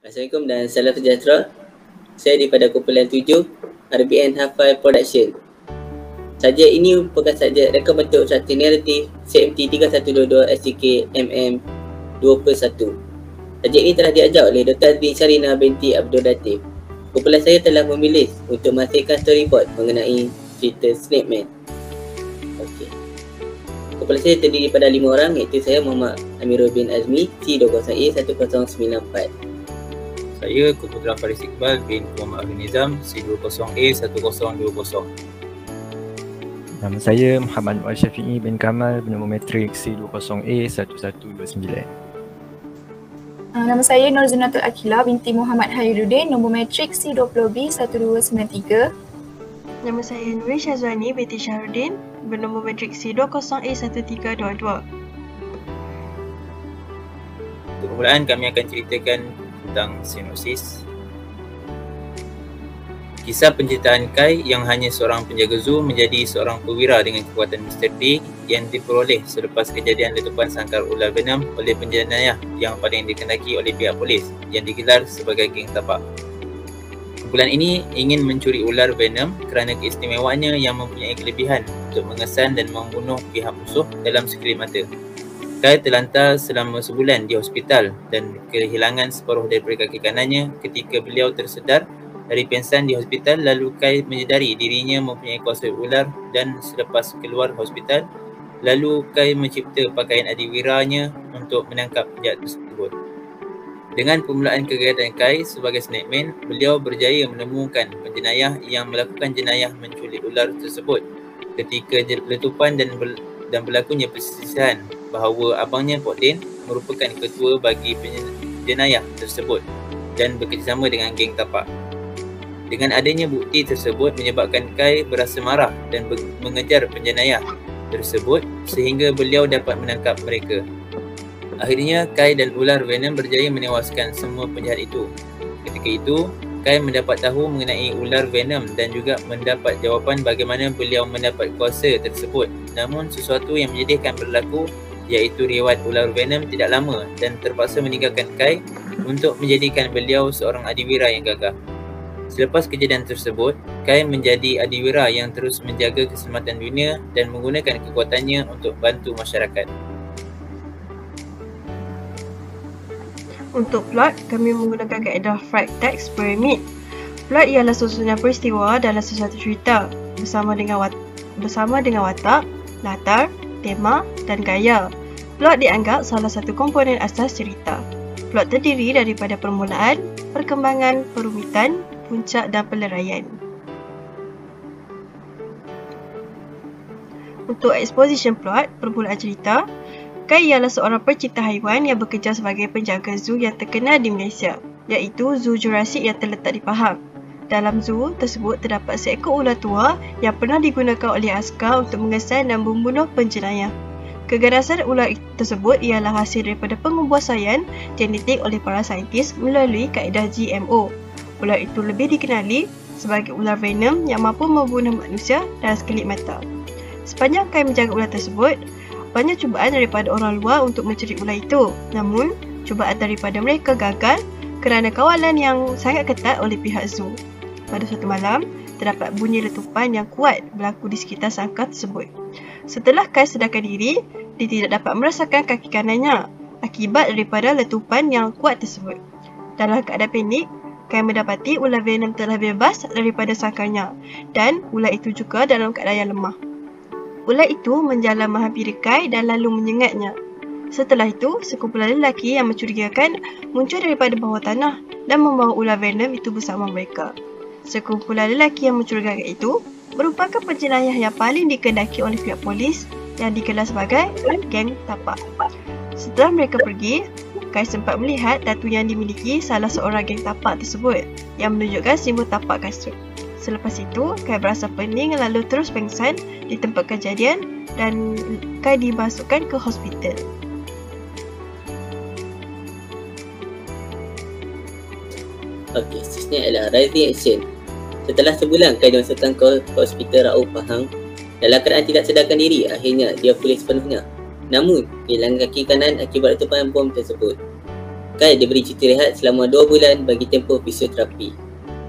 Assalamualaikum dan salam sejahtera. Saya daripada kumpulan 7 RBN Hafal Production. Sajak ini merupakan sajak rekam bentuk cerita naratif CMT 3122 STK MM 2/1. Sajak ini telah diajar oleh Dr. Azmi Syarina binti Abdul Latif. Kumpulan saya telah memilih untuk menghasilkan storyboard mengenai cerita Snake Man. Okey. Kumpulan saya terdiri pada 5 orang, iaitu saya Muhammad Amirul bin Azmi C20A1094. Saya Keputulan Faris Iqbal bin Muhammad Abdul Nizam C20A1020. Nama saya Muhammad Muhammad Syafi'i bin Kamal bernama matrik C20A1129. Nama saya Nur Zunatul Akila binti Muhammad Hayruddin, nombor matrik C20B1293. Nama saya Nuri Syazwani binti Syahrudin, bernombor matrik C20A1322. Untuk permulaan kami akan ceritakan tentang sinopsis. Kisah penceritaan Kai yang hanya seorang penjaga zoo menjadi seorang perwira dengan kekuatan misterius yang diperoleh selepas kejadian letupan sangkar ular venom oleh penjenayah yang paling dikendaki oleh pihak polis yang digelar sebagai geng tapak. Kumpulan ini ingin mencuri ular venom kerana keistimewaannya yang mempunyai kelebihan untuk mengesan dan membunuh pihak musuh dalam sekelip mata. Kai terlantar selama sebulan di hospital dan kehilangan separuh daripada kaki kanannya ketika beliau tersedar dari pingsan di hospital. Lalu Kai menyedari dirinya mempunyai kuasa ular dan selepas keluar hospital, lalu Kai mencipta pakaian adiwiranya untuk menangkap penjahat tersebut. Dengan permulaan kegiatan Kai sebagai Snake Man, beliau berjaya menemukan penjenayah yang melakukan jenayah menculik ular tersebut ketika letupan dan berlakunya perselisihan bahawa abangnya Pok Din merupakan ketua bagi penjenayah tersebut dan bekerjasama dengan geng tapak. Dengan adanya bukti tersebut menyebabkan Kai berasa marah dan mengejar penjenayah tersebut sehingga beliau dapat menangkap mereka. Akhirnya Kai dan ular venom berjaya menewaskan semua penjahat itu. Ketika itu, Kai mendapat tahu mengenai ular venom dan juga mendapat jawapan bagaimana beliau mendapat kuasa tersebut. Namun sesuatu yang menyedihkan berlaku, iaitu riwayat ular venom tidak lama dan terpaksa meninggalkan Kai untuk menjadikan beliau seorang adiwira yang gagah. Selepas kejadian tersebut, Kai menjadi adiwira yang terus menjaga keselamatan dunia dan menggunakan kekuatannya untuk bantu masyarakat. Untuk plot, kami menggunakan kaedah Frag Text Pyramid. Plot ialah susunan peristiwa dalam sesuatu cerita bersama dengan watak, latar, tema dan gaya. Plot dianggap salah satu komponen asas cerita. Plot terdiri daripada permulaan, perkembangan, perumitan, puncak dan peleraian. Untuk exposition plot, permulaan cerita, Kai ialah seorang pencipta haiwan yang bekerja sebagai penjaga zoo yang terkenal di Malaysia, iaitu Zoo Jurassic yang terletak di Pahang. Dalam zoo tersebut terdapat seekor ular tua yang pernah digunakan oleh askar untuk mengesan dan membunuh penjenayah. Keganasan ular tersebut ialah hasil daripada pengubuasayan genetik oleh para saintis melalui kaedah GMO. Ular itu lebih dikenali sebagai ular venom yang mampu membunuh manusia dalam sekelip mata. Sepanjang Kai menjaga ular tersebut, banyak cubaan daripada orang luar untuk mencuri ular itu. Namun, cubaan daripada mereka gagal kerana kawalan yang sangat ketat oleh pihak zoo. Pada suatu malam, terdapat bunyi letupan yang kuat berlaku di sekitar sangkar tersebut. Setelah Kai sedarkan diri, dia tidak dapat merasakan kaki kanannya akibat daripada letupan yang kuat tersebut. Dalam keadaan panik, Kai mendapati ular venom telah bebas daripada sangkarnya dan ular itu juga dalam keadaan yang lemah. Ular itu menjalar menghampiri Kai dan lalu menyengatnya. Setelah itu, sekumpulan lelaki yang mencurigakan muncul daripada bawah tanah dan membawa ular venom itu bersama mereka. Sekumpulan lelaki yang mencurigakan itu merupakan penjenayah yang paling dikendaki oleh pihak polis yang dikenal sebagai geng tapak. Setelah mereka pergi, Kai sempat melihat tatu yang dimiliki salah seorang geng tapak tersebut yang menunjukkan simbol tapak kasut. Selepas itu, Kai berasa pening lalu terus pingsan di tempat kejadian dan Kai dimasukkan ke hospital. Okey, seterusnya adalah Rising Action. Setelah sebulan Kai dimasukkan ke hospital Rauf Pahang, dalam keadaan tidak sedarkan diri, akhirnya dia pulih sepenuhnya. Namun, kehilangan kaki kanan akibat letupan bom tersebut. Kai diberi cuti rehat selama 2 bulan bagi tempoh fisioterapi.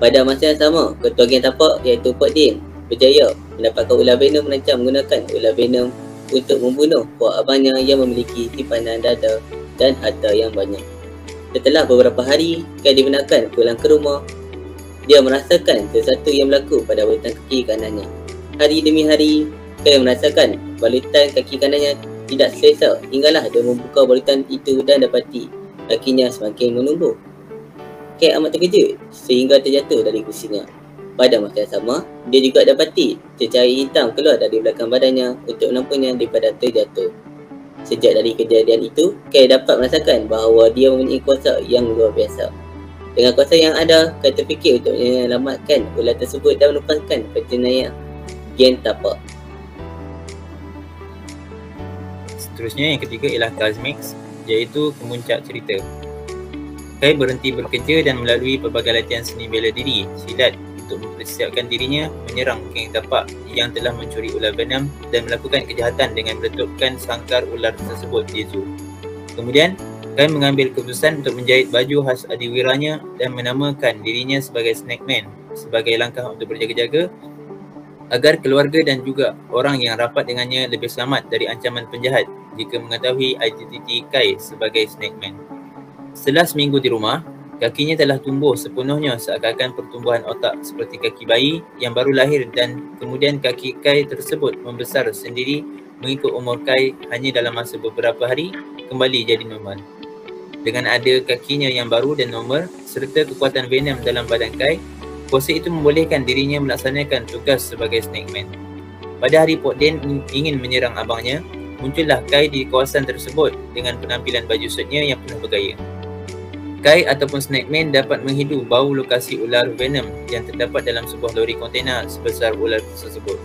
Pada masa yang sama, ketua geng tapak iaitu Pok Din berjaya mendapatkan ular venom merancang menggunakan ular venom untuk membunuh puak abangnya yang memiliki simpanan dada dan harta yang banyak. Setelah beberapa hari, Kai dibenarkan pulang ke rumah. Dia merasakan sesuatu yang berlaku pada balutan kaki kanannya. Hari demi hari, Kai merasakan balutan kaki kanannya tidak selesa hinggalah dia membuka balutan itu dan dapati kakinya semakin menumbuh. Kai amat terkejut sehingga terjatuh dari kursinya. Pada masa yang sama, dia juga dapati cecair hitam keluar dari belakang badannya untuk menampungnya daripada terjatuh. Sejak dari kejadian itu, Kai dapat merasakan bahawa dia mempunyai kuasa yang luar biasa. Dengan kuasa yang ada, Kai terfikir untuk menyelamatkan ular tersebut dan melepaskan penjenayah geng tapak. Seterusnya yang ketiga ialah Cosmix, iaitu kemuncak cerita. Kai berhenti bekerja dan melalui pelbagai latihan seni bela diri, silat untuk mempersiapkan dirinya menyerang geng tapak yang telah mencuri ular venom dan melakukan kejahatan dengan meletupkan sangkar ular tersebut di zoo. Kemudian, Kai mengambil keputusan untuk menjahit baju khas adiwiranya dan menamakan dirinya sebagai Snake Man sebagai langkah untuk berjaga-jaga agar keluarga dan juga orang yang rapat dengannya lebih selamat dari ancaman penjahat jika mengetahui identiti Kai sebagai Snake Man. Setelah seminggu di rumah, kakinya telah tumbuh sepenuhnya seakan-akan pertumbuhan otak seperti kaki bayi yang baru lahir dan kemudian kaki Kai tersebut membesar sendiri mengikut umur Kai hanya dalam masa beberapa hari kembali jadi normal. Dengan ada kakinya yang baru dan normal serta kekuatan venom dalam badan Kai, kuasa itu membolehkan dirinya melaksanakan tugas sebagai Snake Man. Pada hari Pok Din ingin menyerang abangnya, muncullah Kai di kawasan tersebut dengan penampilan baju suitnya yang penuh bergaya. Kai ataupun Snake Man dapat menghidu bau lokasi ular venom yang terdapat dalam sebuah lori kontena sebesar ular tersebut.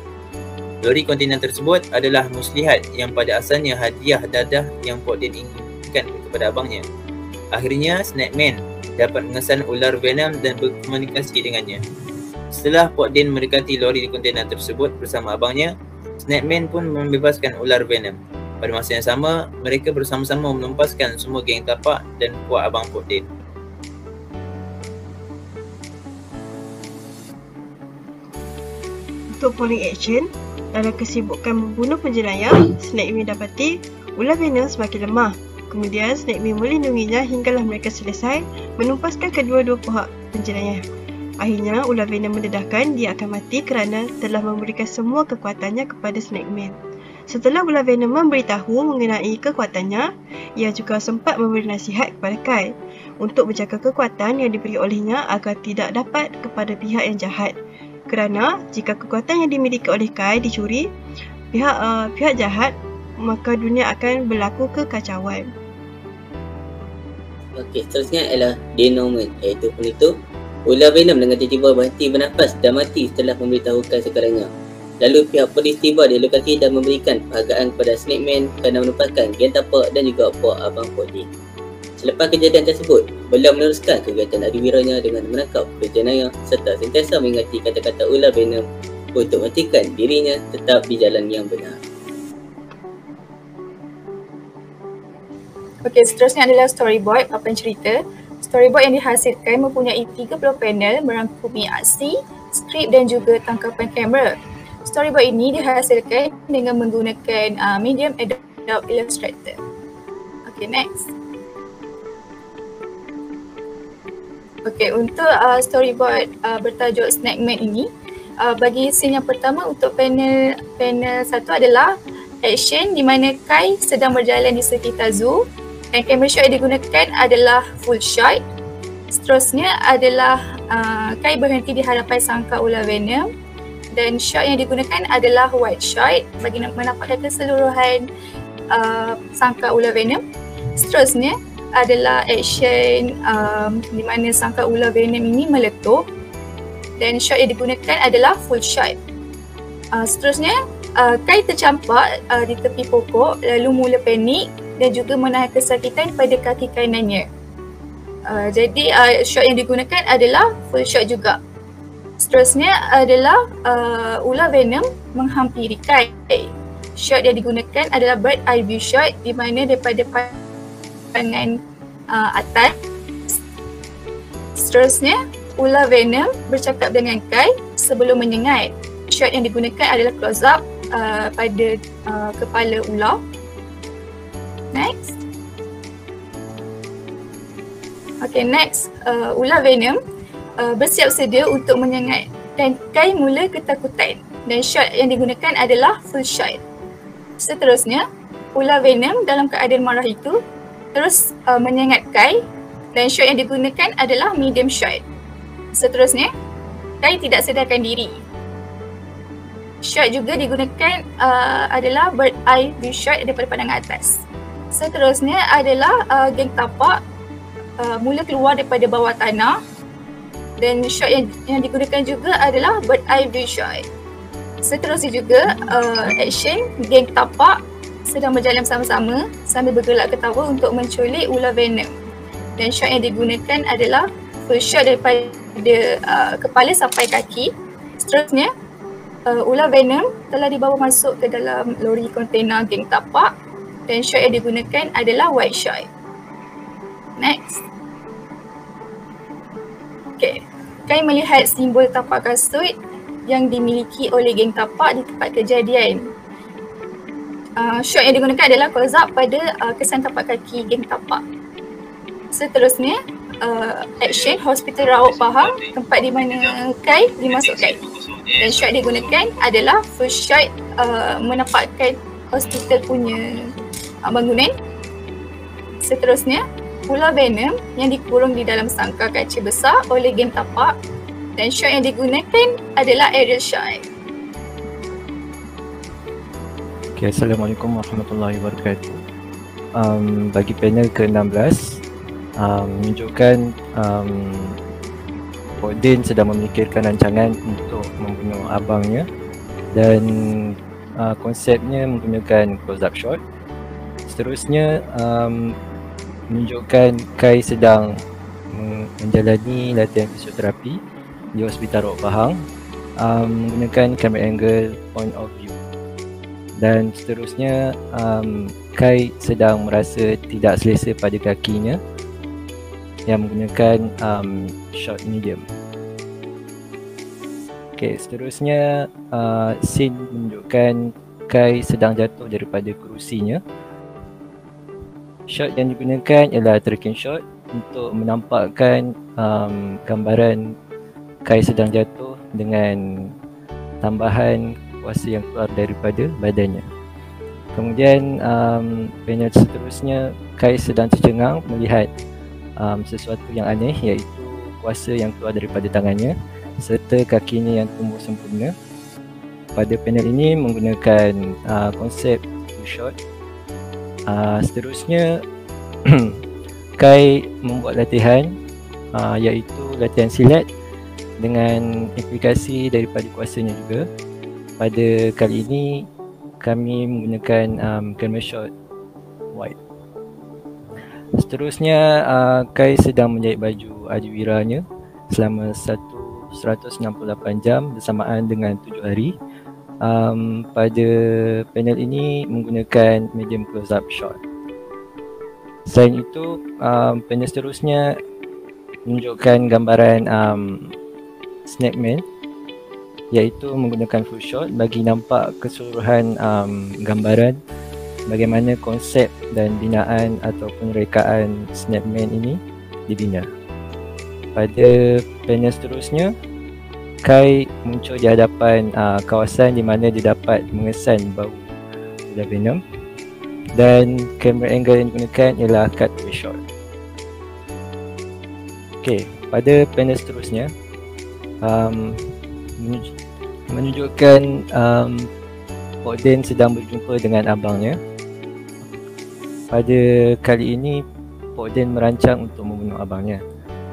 Lori kontena tersebut adalah muslihat yang pada asalnya hadiah dadah yang Pok Din inginkan kepada abangnya. Akhirnya, Snake Man dapat mengesan ular venom dan berkomunikasi dengannya. Setelah Pok Din mendekati lori kontena tersebut bersama abangnya, Snake Man pun membebaskan ular venom. Pada masa yang sama, mereka bersama-sama menempaskan semua geng tapak dan puak abang Pok Din. Untuk polling action, dalam kesibukan membunuh penjenayah, Snake Man dapati ular venom semakin lemah. Kemudian Snake Man melindunginya hinggalah mereka selesai menumpaskan kedua-dua pihak penjenayah. Akhirnya ular venom mendedahkan dia akan mati kerana telah memberikan semua kekuatannya kepada Snake Man. Setelah ular venom memberitahu mengenai kekuatannya, ia juga sempat memberi nasihat kepada Kai untuk menjaga kekuatan yang diberi olehnya agar tidak dapat kepada pihak yang jahat. Kerana jika kekuatan yang dimiliki oleh Kai dicuri pihak jahat, maka dunia akan berlaku kekacauan. Okey, seterusnya ialah Denoman, iaitu penutup. Ular venom dengan tiba-tiba berhenti bernafas dan mati setelah memberitahukan segalanya. Lalu pihak polis tiba di lokasi dan memberikan penghargaan kepada Snake Man kerana menempatkan geng tapak dan juga puak abang Pok Din. Selepas kejadian tersebut, beliau meneruskan kegiatan adiwiranya dengan menangkap penjenayah serta sentiasa mengingati kata-kata ular venom untuk memastikan dirinya tetap di jalan yang benar. Okey, seterusnya adalah storyboard papan cerita. Storyboard yang dihasilkan mempunyai 30 panel merangkumi aksi, skrip dan juga tangkapan kamera. Storyboard ini dihasilkan dengan menggunakan medium Adobe Illustrator. Okey, next. Okey, untuk storyboard bertajuk Snake Man ini, bagi scene yang pertama untuk panel satu adalah action di mana Kai sedang berjalan di sekitar zoo dan camera shot yang digunakan adalah full shot. Seterusnya adalah Kai berhenti di hadapan sangkar ular venom dan shot yang digunakan adalah wide shot bagi menampakkan keseluruhan sangkar ular venom. Seterusnya adalah action di mana sangkar ular venom ini meletup dan shot yang digunakan adalah full shot. Seterusnya Kai tercampak di tepi pokok lalu mula panik dan juga menahan kesakitan pada kaki kanannya. Jadi shot yang digunakan adalah full shot juga. Seterusnya adalah ular venom menghampiri Kai. Shot yang digunakan adalah bird eye view shot di mana daripada pandangan atas. Seterusnya, ular Venom bercakap dengan Kai sebelum menyengat. Shot yang digunakan adalah close up pada kepala ular. Next. Okay, next. Ular Venom bersiap sedia untuk menyengat dan Kai mula ketakutan dan shot yang digunakan adalah full shot. Seterusnya, ular Venom dalam keadaan marah itu terus menyengat Kai dan shot yang digunakan adalah medium shot. Seterusnya, Kai tidak sedarkan diri. Shot juga digunakan adalah bird eye view shot daripada pandangan atas. Seterusnya adalah geng tapak mula keluar daripada bawah tanah dan shot yang digunakan juga adalah bird eye view shot. Seterusnya juga action geng tapak sedang berjalan bersama-sama sambil bergelak ketawa untuk menculik ular Venom dan shot yang digunakan adalah full shot daripada kepala sampai kaki. Seterusnya ular Venom telah dibawa masuk ke dalam lori kontena geng tapak dan shot yang digunakan adalah wide shot. Next. Okay. Kai melihat simbol tapak kasut yang dimiliki oleh geng tapak di tempat kejadian. Shot yang digunakan adalah close up pada kesan tapak kaki geng tapak. Seterusnya, action hospital rawat Pahang, tempat di mana Kai dimasukkan. Dan shot digunakan adalah full shot menampakkan hospital punya bangunan. Seterusnya, ular Venom yang dikurung di dalam sangkar kaca besar oleh geng tapak dan shot yang digunakan adalah aerial shot. Okay, Assalamualaikum warahmatullahi wabarakatuh. Bagi panel ke-16, menunjukkan Odin sedang memikirkan rancangan untuk membunuh abangnya dan konsepnya menggunakan close-up shot. Seterusnya menunjukkan Kai sedang menjalani latihan fisioterapi di Hospital Rawat Pahang menggunakan camera angle point of view. Dan seterusnya Kai sedang merasa tidak selesa pada kakinya yang menggunakan shot medium. Okay, seterusnya scene menunjukkan Kai sedang jatuh daripada kerusinya. Shot yang digunakan ialah tracking shot untuk menampakkan gambaran Kai sedang jatuh dengan tambahan kuasa yang keluar daripada badannya. Kemudian panel seterusnya, Kai sedang tercengang melihat sesuatu yang aneh, iaitu kuasa yang keluar daripada tangannya serta kakinya yang tumbuh sempurna. Pada panel ini menggunakan konsep two shot. Seterusnya Kai membuat latihan iaitu latihan silat dengan implikasi daripada kuasanya juga. Pada kali ini kami menggunakan camera shot wide. Seterusnya Kai sedang menjahit baju adiwiranya selama 168 jam bersamaan dengan 7 hari. Pada panel ini menggunakan medium close up shot. Selain itu, panel seterusnya menunjukkan gambaran Snakeman, iaitu menggunakan full shot bagi nampak keseluruhan gambaran bagaimana konsep dan binaan ataupun rekaan Snakeman ini dibina. Pada panel seterusnya, Kai muncul di hadapan kawasan di mana dia dapat mengesan bau ular Venom dan kamera angle yang digunakan ialah cutaway shot. Okey, pada panel seterusnya menunjukkan Odin sedang berjumpa dengan abangnya. Pada kali ini Odin merancang untuk membunuh abangnya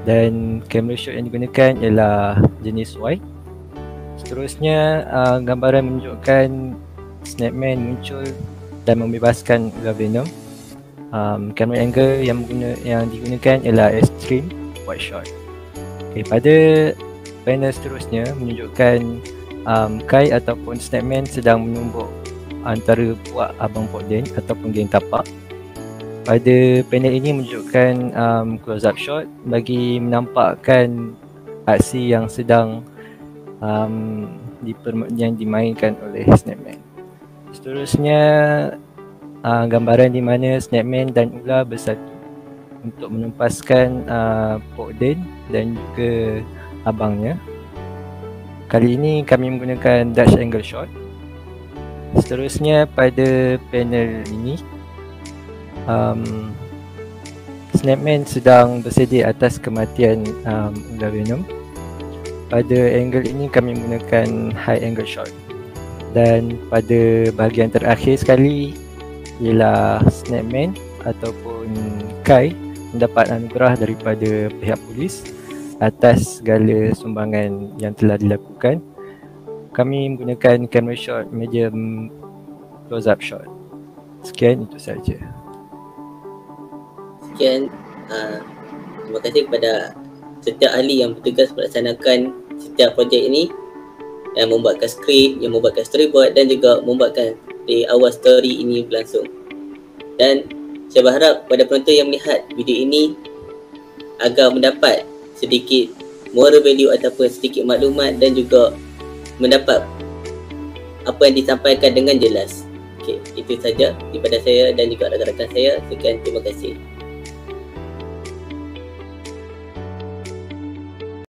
dan kamera shot yang digunakan ialah jenis wide. Seterusnya gambaran menunjukkan Snakeman muncul dan membebaskan ular Venom. Kamera angle yang digunakan ialah extreme wide shot. Okay, pada panel seterusnya menunjukkan Kai ataupun Snakeman sedang menumbuk antara puak abang Odin ataupun geng tapak. Pada panel ini menunjukkan close up shot bagi menampakkan aksi yang sedang yang dimainkan oleh Snapman. Seterusnya gambaran di mana Snapman dan ular bersatu untuk menumpaskan Pokden dan juga abangnya. Kali ini kami menggunakan Dutch angle shot. Seterusnya pada panel ini Snapman sedang bersedia atas kematian ular Venom. Pada angle ini kami menggunakan high angle shot. Dan pada bahagian terakhir sekali ialah Snapman ataupun Kai mendapat anugerah daripada pihak polis atas segala sumbangan yang telah dilakukan. Kami menggunakan camera shot medium close up shot. Sekian, itu saja. Sekian, terima kasih kepada setiap ahli yang bertugas melaksanakan setiap projek ini, yang membuatkan skrip, yang membuatkan storyboard dan juga membuatkan di awal story ini berlangsung. Dan saya berharap kepada penonton yang melihat video ini agar mendapat sedikit moral value ataupun sedikit maklumat dan juga mendapat apa yang disampaikan dengan jelas. Okey, itu saja daripada saya dan juga rakan-rakan saya. Sekian, terima kasih.